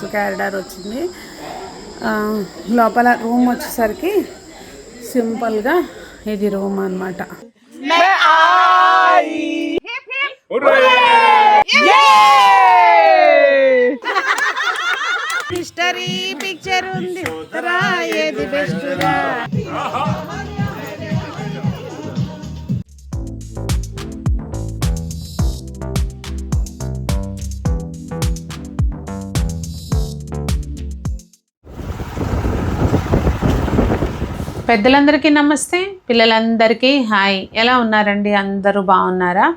అసలు క్యారిడార్ వచ్చింది. లోపల రూమ్ వచ్చేసరికి సింపుల్గా ఇది రూమ్ అన్నమాట. హిస్టరీ పిక్చర్ ఉంది రా, ఏది బెస్ట్ రా. పెద్దలందరికీ నమస్తే, పిల్లలందరికీ హాయ్. ఎలా ఉన్నారండి? అందరూ బాగున్నారా?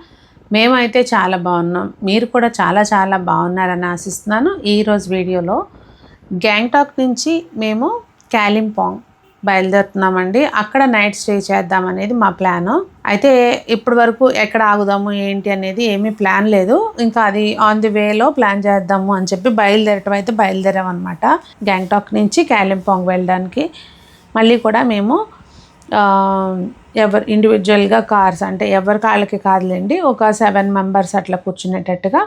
మేమైతే చాలా బాగున్నాం. మీరు కూడా చాలా చాలా బాగున్నారని ఆశిస్తున్నాను. ఈరోజు వీడియోలో గ్యాంగ్టాక్ నుంచి మేము కాలింపాంగ్ బయలుదేరుతున్నామండి. అక్కడ నైట్ స్టే చేద్దాం అనేది మా ప్లాను. అయితే ఇప్పటి వరకు ఎక్కడ ఆగుదాము ఏంటి అనేది ఏమీ ప్లాన్ లేదు. ఇంకా అది ఆన్ ది వేలో ప్లాన్ చేద్దాము అని చెప్పి బయలుదేరాం అనమాట. గ్యాంగ్టాక్ నుంచి కాలింపాంగ్ వెళ్ళడానికి. మళ్ళీ కూడా మేము ఎవరు ఇండివిజువల్గా కార్స్, అంటే ఎవరి కాళ్ళకి కాదులేండి, ఒక 7 మెంబర్స్ అట్లా కూర్చునేటట్టుగా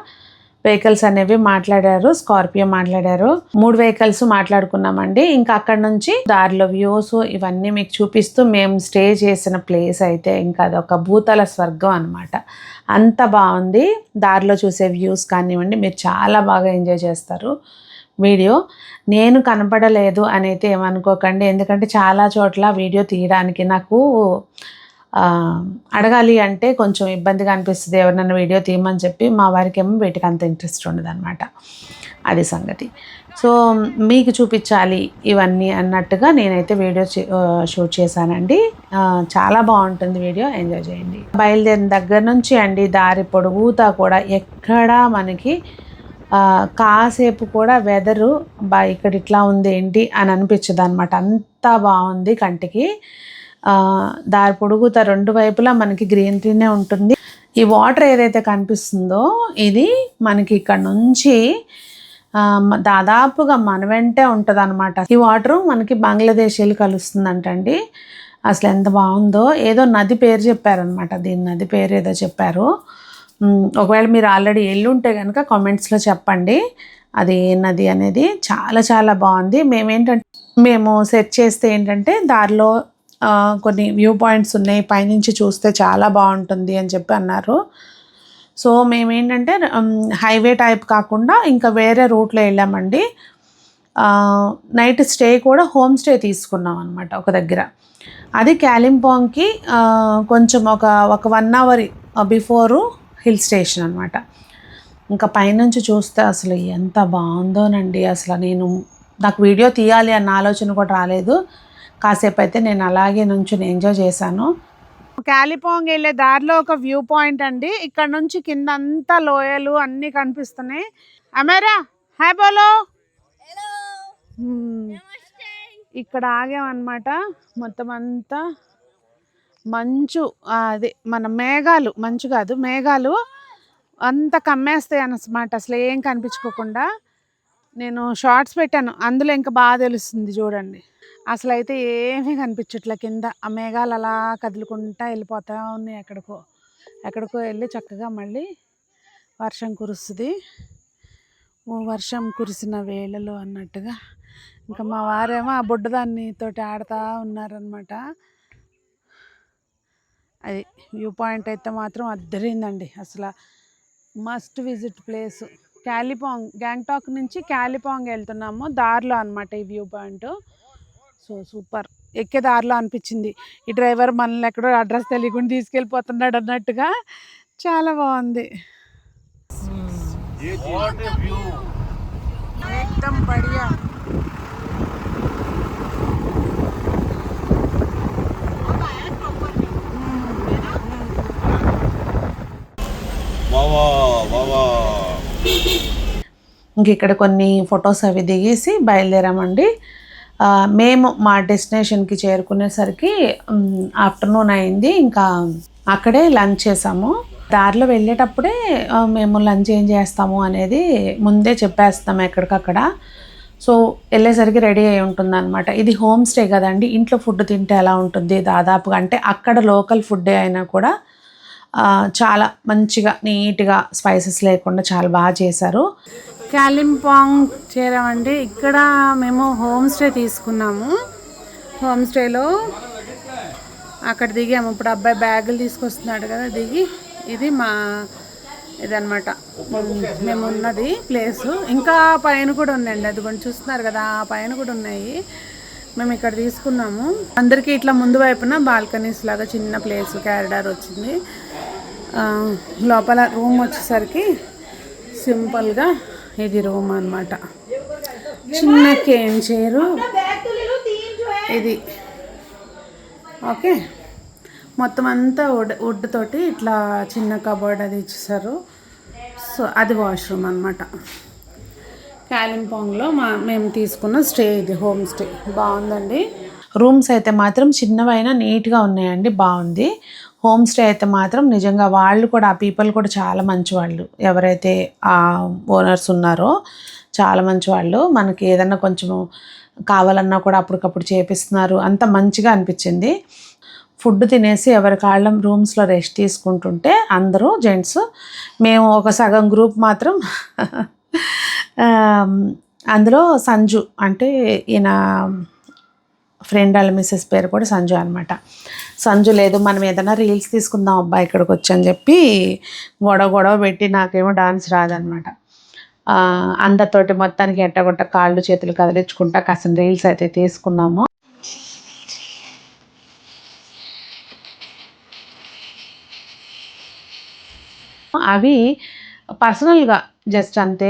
వెహికల్స్ అనేవి మాట్లాడారు. స్కార్పియో మాట్లాడారు. 3 వెహికల్స్ మాట్లాడుకున్నామండి. ఇంకా అక్కడ నుంచి దారిలో వ్యూస్ ఇవన్నీ మీకు చూపిస్తూ మేము స్టే చేసిన ప్లేస్ అయితే ఇంకా అదొక భూతల స్వర్గం అనమాట. అంత బాగుంది. దారిలో చూసే వ్యూస్ కానివ్వండి, మీరు చాలా బాగా ఎంజాయ్ చేస్తారు. వీడియో నేను కనపడలేదు అని అయితే ఏమనుకోకండి, ఎందుకంటే చాలా చోట్ల వీడియో తీయడానికి నాకు అడగాలి అంటే కొంచెం ఇబ్బందిగా అనిపిస్తుంది. ఎవరినైనా వీడియో తీయమని చెప్పి, మా వారికి ఏమో వీటికి అంత ఇంట్రెస్ట్ ఉండదు అనమాట. అది సంగతి. సో మీకు చూపించాలి ఇవన్నీ అన్నట్టుగా నేనైతే వీడియో షూట్ చేశానండి. చాలా బాగుంటుంది వీడియో, ఎంజాయ్ చేయండి. బయలుదేరిన దగ్గర నుంచి అండి దారి పొడుగుతా కూడా ఎక్కడా మనకి కాసేపు కూడా వెదరు ఇక్కడ ఇట్లా ఉంది ఏంటి అని అనిపించదు అనమాట. అంత బాగుంది కంటికి. దారి పొడుగుతా 2 వైపులా మనకి గ్రీనరీనే ఉంటుంది. ఈ వాటర్ ఏదైతే కనిపిస్తుందో ఇది మనకి ఇక్కడ నుంచి దాదాపుగా మన వెంటే ఉంటుంది అనమాట. ఈ వాటరు మనకి బంగ్లాదేశ్ వెళ్ళి కలుస్తుందంటండి. అసలు ఎంత బాగుందో. ఏదో నది పేరు చెప్పారనమాట. దీని నది పేరు ఏదో చెప్పారు. ఒకవేళ మీరు ఆల్రెడీ వెళ్ళుంటే కనుక కామెంట్స్లో చెప్పండి అది ఏ నది అనేది. చాలా చాలా బాగుంది. మేము సెర్చ్ చేస్తే ఏంటంటే దారిలో కొన్ని వ్యూ పాయింట్స్ ఉన్నాయి, పైనుంచి చూస్తే చాలా బాగుంటుంది అని చెప్పి అన్నారు. సో మేమేంటంటే హైవే టైప్ కాకుండా ఇంకా వేరే రూట్లో వెళ్ళామండి. నైట్ స్టే కూడా హోమ్ స్టే తీసుకున్నాం అనమాట ఒక దగ్గర. అది కాలింపాంగ్కి కొంచెం ఒక 1 అవర్ బిఫోరు హిల్ స్టేషన్ అనమాట. ఇంకా పైనుంచి చూస్తే అసలు ఎంత బాగుందోనండి. అసలు నాకు వీడియో తీయాలి అన్న ఆలోచన కూడా రాలేదు. కాసేపు అయితే నేను అలాగే నుంచుని ఎంజాయ్ చేశాను. కాలింపాంగ్ వెళ్ళే దారిలో ఒక వ్యూ పాయింట్ అండి. ఇక్కడ నుంచి కింద అంతా లోయలు అన్నీ కనిపిస్తున్నాయి. అమేరా హాయ్ బోలో. ఇక్కడ ఆగామన్నమాట. మొత్తం అంతా మంచు, అదే మన మేఘాలు, మంచు కాదు మేఘాలు అంతా కమ్మేస్తాయి అన్నమాట. అసలు ఏం కనిపించుకోకుండా నేను షార్ట్స్ పెట్టాను, అందులో ఇంకా బాగా తెలుస్తుంది చూడండి. అసలు అయితే ఏమీ కనిపించట్లే కింద. ఆ మేఘాలు అలా కదులుకుంటా వెళ్ళిపోతూ ఉన్నాయి. ఎక్కడికో వెళ్ళి చక్కగా మళ్ళీ వర్షం కురుస్తుంది. వర్షం కురిసిన వేళలో అన్నట్టుగా. ఇంకా మా వారేమో ఆ బుడ్డదాన్ని తోటి ఆడుతూ ఉన్నారనమాట. అది వ్యూ పాయింట్ అయితే మాత్రం అద్దరిందండి. అసలు మస్ట్ విజిట్ ప్లేస్. గ్యాంగ్టాక్ నుంచి కాలింపాంగ్ వెళ్తున్నాము. దారిలో అనమాట ఈ వ్యూ పాయింట్. So super. ఎక్కే దారిలో అనిపించింది ఈ డ్రైవర్ మనల్ని ఎక్కడో అడ్రస్ తెలియకుండా తీసుకెళ్ళిపోతున్నాడు అన్నట్టుగా. చాలా బాగుంది. ఎక్దమ్ బడియా. ఇంక ఇక్కడ కొన్ని ఫొటోస్ అవి దిగేసి బయలుదేరామండి. మేము మా డెస్టినేషన్కి చేరుకునేసరికి ఆఫ్టర్నూన్ అయింది. ఇంకా అక్కడే లంచ్ చేసాము. దారిలో వెళ్ళేటప్పుడే మేము లంచ్ ఏం చేస్తాము అనేది ముందే చెప్పేస్తాము ఎక్కడికక్కడ. సో వెళ్ళేసరికి రెడీ అయి ఉంటుంది అనమాట. ఇది హోమ్ స్టే కదండి, ఇంట్లో ఫుడ్ తింటే ఎలా ఉంటుంది దాదాపుగా అంటే అక్కడ లోకల్ ఫుడ్డే అయినా కూడా చాలా మంచిగా నీట్గా స్పైసెస్ లేకుండా చాలా బాగా చేశారు. కాలింపాంగ్ చేరామండి. ఇక్కడ మేము హోమ్ స్టే తీసుకున్నాము. హోమ్ స్టేలో అక్కడ దిగాము. ఇప్పుడు అబ్బాయి బ్యాగులు తీసుకొస్తున్నాడు కదా, దిగి ఇది మా ఇదనమాట మేము ఉన్నది ప్లేసు. ఇంకా పైన కూడా ఉందండి, అది కొంచెం చూస్తున్నారు కదా, ఆ పైన కూడా ఉన్నాయి. మేము ఇక్కడ తీసుకున్నాము. అందరికీ ఇట్లా ముందు వైపున బాల్కనీస్ లాగా చిన్న ప్లేస్, క్యారిడార్ వచ్చింది. లోపల రూమ్ వచ్చేసరికి సింపుల్గా ఇది రూమ్ అన్నమాట. చిన్న కేన్ చైరు ఇది. ఓకే, మొత్తం అంతా వుడ్ తోటి ఇట్లా చిన్న కబోర్డ్ అది ఇచ్చేసారు. సో అది వాష్రూమ్ అన్నమాట. కాలింపాంగ్లో మేము తీసుకున్న స్టే ఇది, హోమ్ స్టే. బాగుందండి. రూమ్స్ అయితే మాత్రం చిన్నవైనా నీట్గా ఉన్నాయండి, బాగుంది. హోమ్ స్టే అయితే మాత్రం నిజంగా వాళ్ళు కూడా, ఆ పీపుల్ కూడా చాలా మంచి వాళ్ళు, ఎవరైతే ఆ ఓనర్స్ ఉన్నారో చాలా మంచి వాళ్ళు. మనకి ఏదన్నా కొంచెం కావాలన్నా కూడా అప్పటికప్పుడు చేపిస్తున్నారు, అంత మంచిగా అనిపించింది. ఫుడ్ తినేసి ఎవరి కాళ్ళం రూమ్స్లో రెస్ట్ తీసుకుంటుంటే అందరూ జెంట్స్, మేము ఒక సగం గ్రూప్ మాత్రం అందులో సంజు అంటే ఈయన ఫ్రెండ్ వాళ్ళ మిస్సెస్ పేరు కూడా సంజు అనమాట. సంజు లేదు, మనం ఏదైనా రీల్స్ తీసుకుందాం అబ్బాయి ఇక్కడికి వచ్చని చెప్పి గొడవ పెట్టి, నాకేమో డాన్స్ రాదనమాట. అందరితోటి మొత్తానికి ఎట్టగొట్ట కాళ్ళు చేతులు కదిలించుకుంటా కాసిన రీల్స్ అయితే తీసుకున్నాము. అవి పర్సనల్గా జస్ట్ అంతే,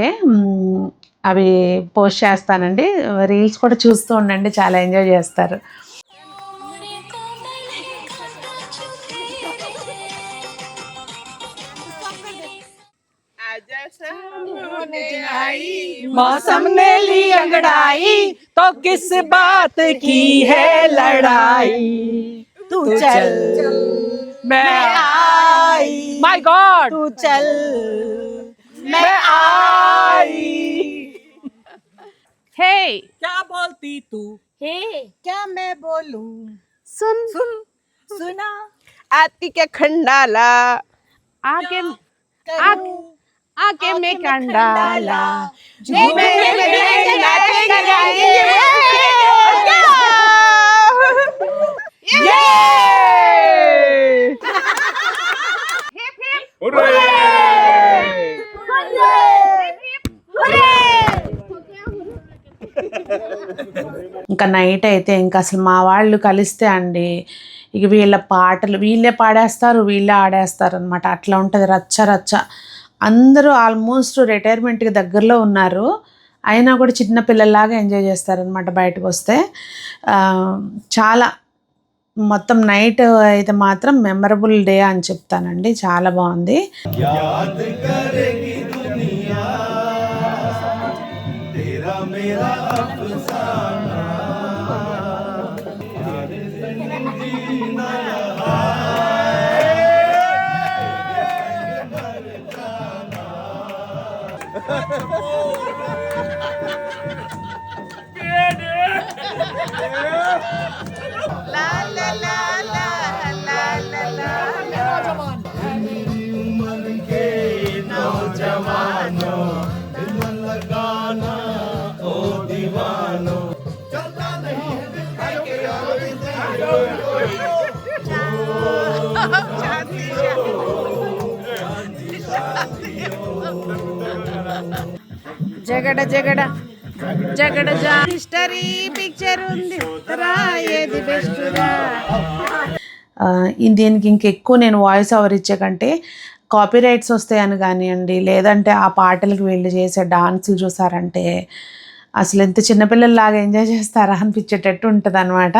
అవి పోస్ట్ చేస్తానండి. రీల్స్ కూడా చూస్తూ ఉండండి, చాలా ఎంజాయ్ చేస్తారు. मौसम ने ली अंगड़ाई तो किस बात की है लड़ाई, तू चल मैं आई, माय गॉड तू चल मैं आई। हे क्या बोलती तू, हे क्या मैं बोलूं, सुन सुन सुना आती के खंडाला आगे आगे में कंडाला ఇంకా నైట్ అయితే ఇంకా అసలు మా వాళ్ళు కలిస్తే అండి, ఇక వీళ్ళ పాటలు వీళ్ళే పాడేస్తారు, వీళ్ళే ఆడేస్తారు అనమాట. అట్లా ఉంటుంది రచ్చ. అందరూ ఆల్మోస్ట్ రిటైర్మెంట్కి దగ్గరలో ఉన్నారు, అయినా కూడా చిన్న పిల్లల్లాగా ఎంజాయ్ చేస్తారనమాట బయటకు వస్తే. చాలా మొత్తం నైట్ అయితే మాత్రం మెమరబుల్ డే అని చెప్తానండి, చాలా బాగుంది. జగడ జగడ జగడ జా హిస్టరీ పిక్చర్ ఉంది రా, ఏది బెస్ట్ రా. దీనికి ఇంకెక్కువ నేను వాయిస్ ఓవర్ ఇచ్చే కంటే కాపీరైట్స్ వస్తాయని కానివ్వండి, లేదంటే ఆ పాటలకు వీళ్ళు చేసే డాన్సులు చూసారంటే అసలు ఎంత చిన్నపిల్లల్లాగా ఎంజాయ్ చేస్తారా అనిపించేటట్టు ఉంటుంది అనమాట.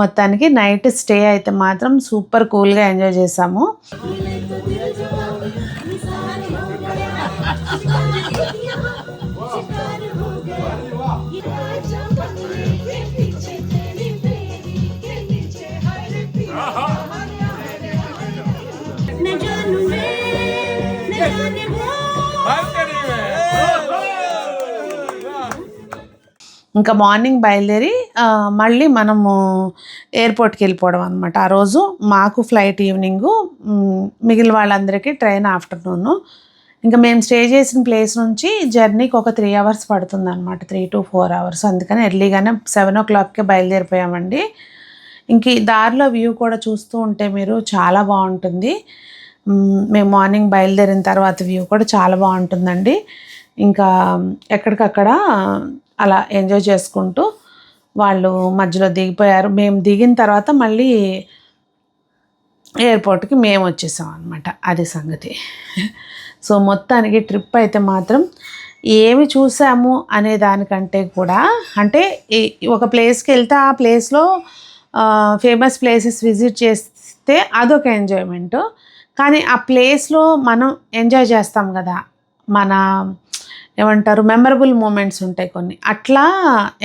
మొత్తానికి నైట్ స్టే అయితే మాత్రం సూపర్ కూల్గా ఎంజాయ్ చేసాము. ఇంకా మార్నింగ్ బయలుదేరి మళ్ళీ మనము ఎయిర్పోర్ట్కి వెళ్ళిపోవడం అనమాట. ఆ రోజు మాకు ఫ్లైట్ ఈవినింగు, మిగిలిన వాళ్ళందరికీ ట్రైన్ ఆఫ్టర్నూను. ఇంకా మేము స్టే చేసిన ప్లేస్ నుంచి జర్నీకి ఒక 3 అవర్స్ పడుతుంది అనమాట, 3 to 4 అవర్స్. అందుకని ఎర్లీగానే 7 o'clockకే బయలుదేరిపోయామండి. ఇంక ఈ దారిలో వ్యూ కూడా చూస్తూ ఉంటే మీరు చాలా బాగుంటుంది. మేము మార్నింగ్ బయలుదేరిన తర్వాత వ్యూ కూడా చాలా బాగుంటుందండి. ఇంకా ఎక్కడికక్కడ అలా ఎంజాయ్ చేసుకుంటూ వాళ్ళు మధ్యలో దిగిపోయారు. మేము దిగిన తర్వాత మళ్ళీ ఎయిర్పోర్ట్కి మేము వచ్చేసాం అనమాట. అది సంగతి. సో మొత్తానికి ట్రిప్ అయితే మాత్రం ఏమి చూసాము అనే దానికంటే కూడా, అంటే ఒక ప్లేస్కి వెళ్తే ఆ ప్లేస్లో ఫేమస్ ప్లేసెస్ విజిట్ చేస్తే అదొక ఎంజాయ్మెంట్. కానీ ఆ ప్లేస్లో మనం ఎంజాయ్ చేస్తాం కదా, మన ఏమంటారు మెమరబుల్ మూమెంట్స్ ఉంటాయి కొన్ని, అట్లా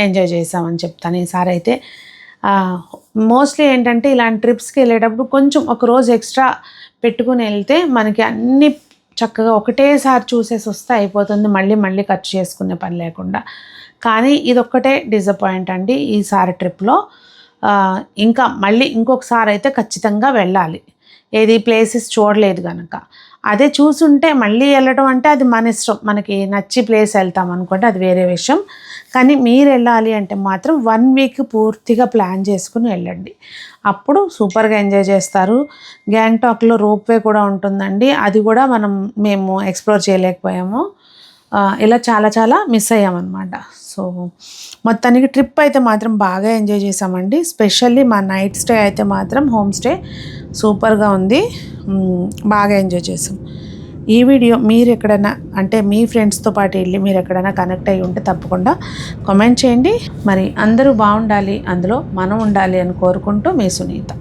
ఎంజాయ్ చేసామని చెప్తాను. ఈసారి అయితే మోస్ట్లీ ఏంటంటే ఇలాంటి ట్రిప్స్కి వెళ్ళేటప్పుడు కొంచెం ఒక రోజు ఎక్స్ట్రా పెట్టుకుని వెళ్తే మనకి అన్ని చక్కగా ఒకటేసారి చూసేసి వస్తే అయిపోతుంది, మళ్ళీ మళ్ళీ ఖర్చు చేసుకునే పని లేకుండా. కానీ ఇదొక్కటే డిసప్పాయింట్ అండి ఈసారి ట్రిప్లో. ఇంకా మళ్ళీ ఇంకొకసారి అయితే ఖచ్చితంగా వెళ్ళాలి, ఏది ప్లేసెస్ చూడలేదు కనుక. అదే చూసుంటే మళ్ళీ వెళ్ళడం అంటే అది మన ఇష్టం, మనకి నచ్చి ప్లేస్ వెళ్తాం అనుకుంటే అది వేరే విషయం. కానీ మీరు వెళ్ళాలి అంటే మాత్రం 1 week పూర్తిగా ప్లాన్ చేసుకుని వెళ్ళండి, అప్పుడు సూపర్గా ఎంజాయ్ చేస్తారు. గ్యాంగ్టాక్లో రోప్వే కూడా ఉంటుందండి, అది కూడా మేము ఎక్స్ప్లోర్ చేయలేకపోయాము. ఇలా చాలా చాలా మిస్ అయ్యామన్నమాట. సో మొత్తానికి ట్రిప్ అయితే మాత్రం బాగా ఎంజాయ్ చేసామండి. స్పెషల్లీ మా నైట్ స్టే అయితే మాత్రం హోమ్ స్టే సూపర్గా ఉంది, బాగా ఎంజాయ్ చేసాం. ఈ వీడియో మీరు ఎక్కడైనా అంటే మీ ఫ్రెండ్స్తో పాటు వెళ్ళి మీరు ఎక్కడైనా కనెక్ట్ అయ్యి ఉంటే తప్పకుండా కామెంట్ చేయండి. మరి అందరూ బాగుండాలి, అందులో మనం ఉండాలి అని కోరుకుంటూ మీ సునీత.